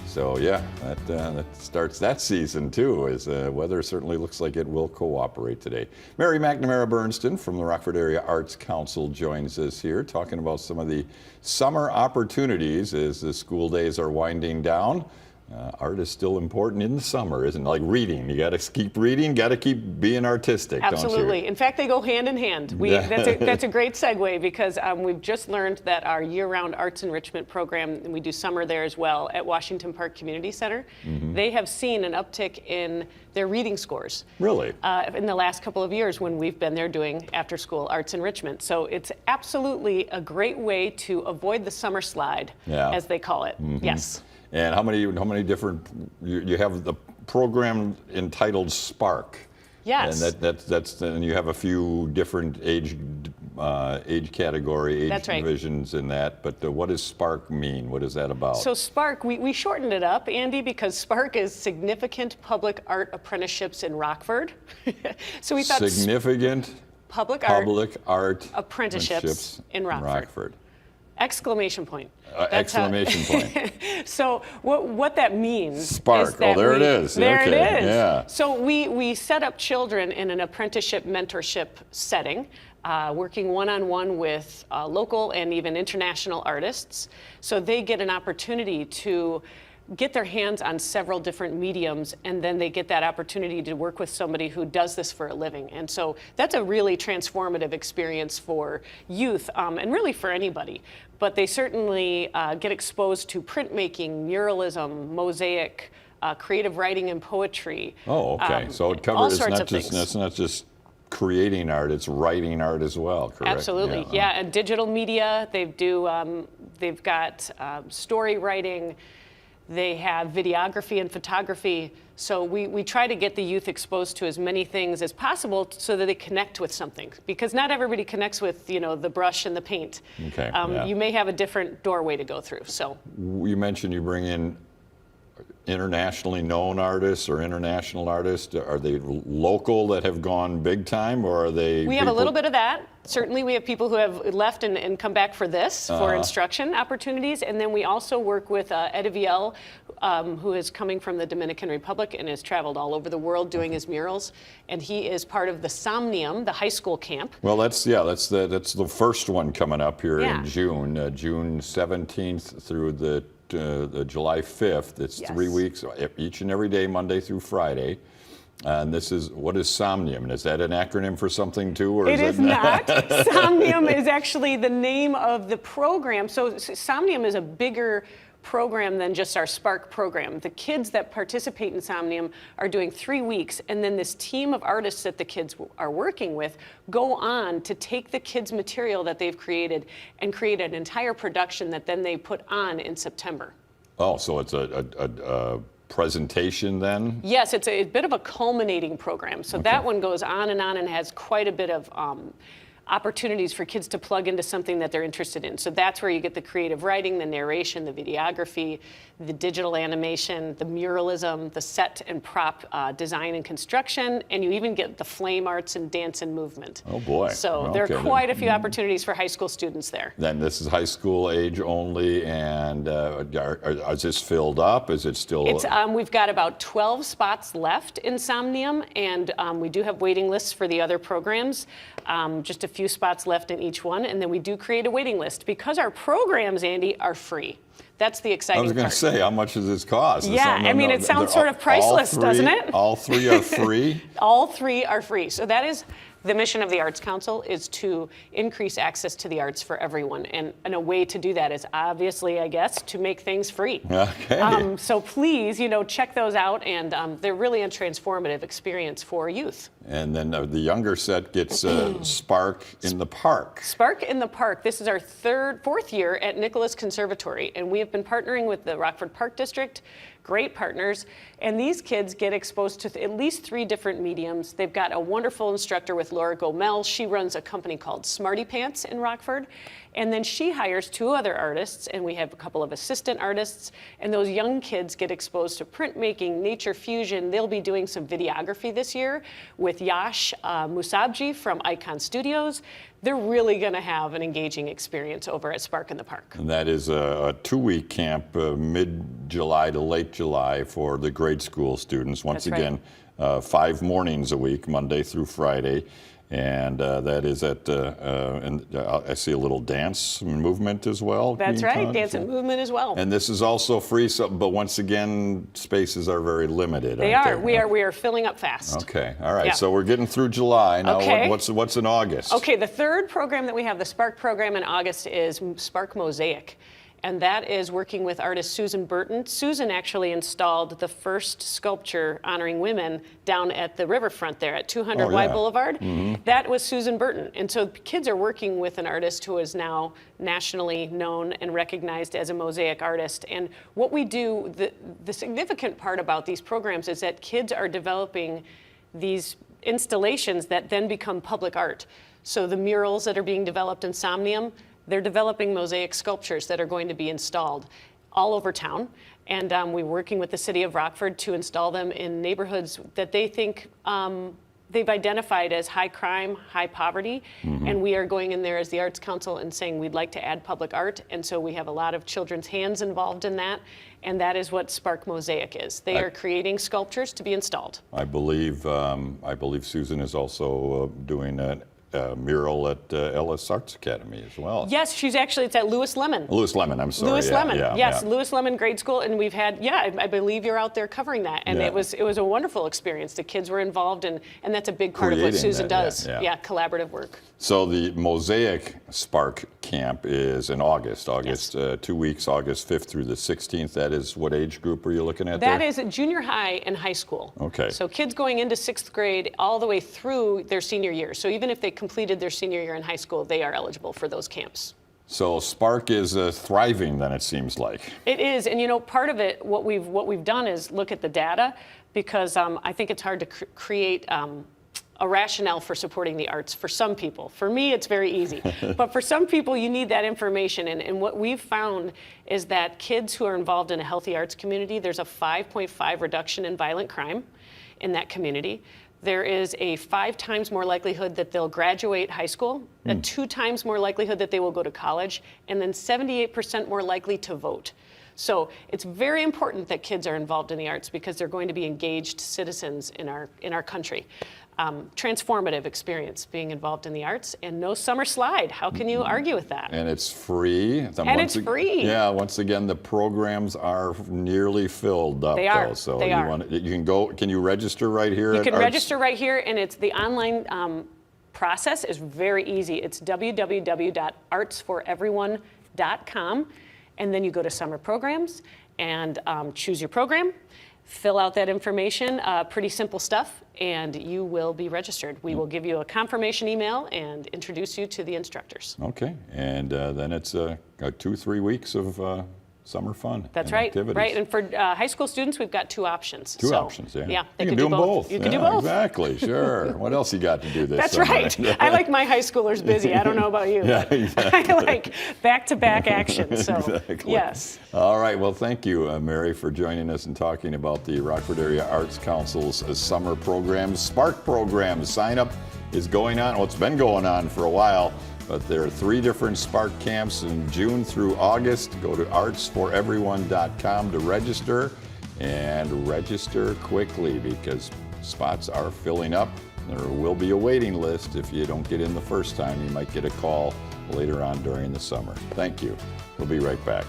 So yeah, that starts that season too, as weather certainly looks like it will cooperate today. Mary McNamara Bernston from the Rockford Area Arts Council joins us here, talking about some of the summer opportunities as the school days are winding down. Art is still important in the summer, isn't it? Like reading. You got to keep reading, got to keep being artistic, Absolutely. don't you? In fact, they go hand in hand. That's a great segue because we've just learned that our year-round arts enrichment program, and we do summer there as well, at Washington Park Community Center, they have seen an uptick in their reading scores. Really? In the last couple of years when we've been there doing after-school arts enrichment. So it's absolutely a great way to avoid the summer slide, as they call it. Yes. And how many different, you have the program entitled Spark. Yes. And and you have a few different age category, age divisions in that. But what does Spark mean? What is that about? So Spark, we shortened it up, Andy, because Spark is Significant Public Art Apprenticeships in Rockford. So we thought significant public art apprenticeships in Rockford. Exclamation point. Exclamation point. So what that means Spark. Is that there it is. There okay. it is. Yeah. So we set up children in an apprenticeship mentorship setting, working one-on-one with local and even international artists. So they get an opportunity to get their hands on several different mediums, and then they get that opportunity to work with somebody who does this for a living. And so that's a really transformative experience for youth, and really for anybody. But they certainly get exposed to printmaking, muralism, mosaic, creative writing and poetry. Oh, okay. So it covers, all sorts of things. It's not just creating art, it's writing art as well, correct? Absolutely, yeah. And digital media, they've got story writing. They have videography and photography. So we try to get the youth exposed to as many things as possible so that they connect with something. Because not everybody connects with, the brush and the paint. Okay. You may have a different doorway to go through. So you mentioned you bring in internationally known artists or international artists. Are they local that have gone big time, or are they? We have a little bit of that. Certainly, we have people who have left and come back for this, for instruction opportunities. And then we also work with Eddie Viel, who is coming from the Dominican Republic and has traveled all over the world doing his murals. And he is part of the Somnium, the high school camp. Well, that's the first one coming up here in June, June 17th through the July 5th. It's 3 weeks, each and every day, Monday through Friday. And what is Somnium? Is that an acronym for something too? Or it is not. Somnium is actually the name of the program. So Somnium is a bigger program than just our Spark program. The kids that participate in Somnium are doing 3 weeks, and then this team of artists that the kids are working with go on to take the kids' material that they've created and create an entire production that then they put on in September. Oh, so it's a presentation then? Yes, it's a bit of a culminating program. So that one goes on and has quite a bit of opportunities for kids to plug into something that they're interested in. So that's where you get the creative writing, the narration, the videography, the digital animation, the muralism, the set and prop design and construction, and you even get the flame arts and dance and movement. Oh boy. So there are quite a few opportunities for high school students there. Then this is high school age only, and is this filled up? Is it still? We've got about 12 spots left in Somnium, and we do have waiting lists for the other programs. Just a few spots left in each one, and then we do create a waiting list because our programs, Andy, are free. That's the exciting part. I was going to say, how much does this cost? Yeah, it sounds sort of priceless, doesn't it? All three are free? All three are free. So that is the mission of the Arts Council, is to increase access to the arts for everyone. And a way to do that is obviously, I guess, to make things free. Okay. So please, check those out. And they're really a transformative experience for youth. And then the younger set gets Spark in the Park. Spark in the Park. This is our fourth year at Nicholas Conservatory. And we have been partnering with the Rockford Park District. Great partners, and these kids get exposed to at least 3 different mediums. They've got a wonderful instructor with Laura Gomel. She runs a company called Smarty Pants in Rockford, And then she hires 2 other artists, and we have a couple of assistant artists, and those young kids get exposed to printmaking, nature fusion. They'll be doing some videography this year with Yash Musabji from Icon Studios. They're really going to have an engaging experience over at Spark in the Park. And that is a 2-week camp, mid-July to late July for the grade school students. Once That's right. again, 5 mornings a week, Monday through Friday. And that is at, and I see a little dance movement as well. That's right, taught. dance and movement as well. And this is also free, but once again, spaces are very limited. They aren't are. We are filling up fast. Okay, all right. Yeah. So we're getting through July. Now, Okay. what's in August? Okay, the third program that we have, the Spark program in August, is Spark Mosaic. And that is working with artist Susan Burton. Susan actually installed the first sculpture honoring women down at the riverfront there at 200 Oh, Y yeah. Boulevard. That was Susan Burton. And so kids are working with an artist who is now nationally known and recognized as a mosaic artist. And what we do, the significant part about these programs is that kids are developing these installations that then become public art. So the murals that are being developed in Somnium, they're developing mosaic sculptures that are going to be installed all over town. And we're working with the city of Rockford to install them in neighborhoods that they think they've identified as high crime, high poverty. And we are going in there as the Arts Council and saying we'd like to add public art. And so we have a lot of children's hands involved in that. And that is what Spark Mosaic is. They are creating sculptures to be installed. I believe Susan is also doing a mural at Ellis Arts Academy as well. Yes, she's actually, it's at Lewis Lemon. Lewis Lemon, I'm sorry. Lewis yeah, Lemon, yeah, yes, yeah. Lewis Lemon Grade School, and we've had, I believe you're out there covering that, and Yeah. it was a wonderful experience. The kids were involved, and that's a big part of what Creating Susan that, does. yeah. Collaborative work. So the Mosaic Spark Camp is in August, 2 weeks, August 5th through the 16th. That is what age group are you looking at That there? is at junior high and high school. Okay. So kids going into 6th grade all the way through their senior year. So even if they completed their senior year in high school, they are eligible for those camps. So Spark is thriving then, it seems like. It is, and part of it, what we've done is look at the data, because I think it's hard to create a rationale for supporting the arts for some people. For me, it's very easy. But for some people, you need that information. And what we've found is that kids who are involved in a healthy arts community, there's a 5.5 reduction in violent crime in that community. There is a 5 times more likelihood that they'll graduate high school, a 2 times more likelihood that they will go to college, and then 78% more likely to vote. So it's very important that kids are involved in the arts because they're going to be engaged citizens in our country. Transformative experience being involved in the arts, and no summer slide. How can you argue with that? And it's free. And it's free. Yeah, once again, the programs are nearly filled up. They are. Though, so They are. You can go, can you register right here You at can Arts? register right here, and it's the online process is very easy. It's www.artsforeveryone.com, and then you go to summer programs and choose your program, fill out that information, pretty simple stuff, and you will be registered. We will give you a confirmation email and introduce you to the instructors. Okay, and then it's 2-3 weeks of summer fun. That's and right, activities. right. And for high school students, we've got 2 options. Two So, options, yeah. Yeah, they you can do them both. You can do Yeah, both. Exactly, sure. What else you got to do this That's summer? right. I like my high schoolers busy. I don't know about you. Yeah, but exactly. I like back-to-back action. So, Exactly. yes. All right. Well, thank you, Mary, for joining us and talking about the Rockford Area Arts Council's summer programs, Spark programs. Sign up is going on. Well, it's been going on for a while, but there are 3 different Spark camps in June through August. Go to artsforeveryone.com to register, and register quickly because spots are filling up. There will be a waiting list. If you don't get in the first time, you might get a call later on during the summer. Thank you. We'll be right back.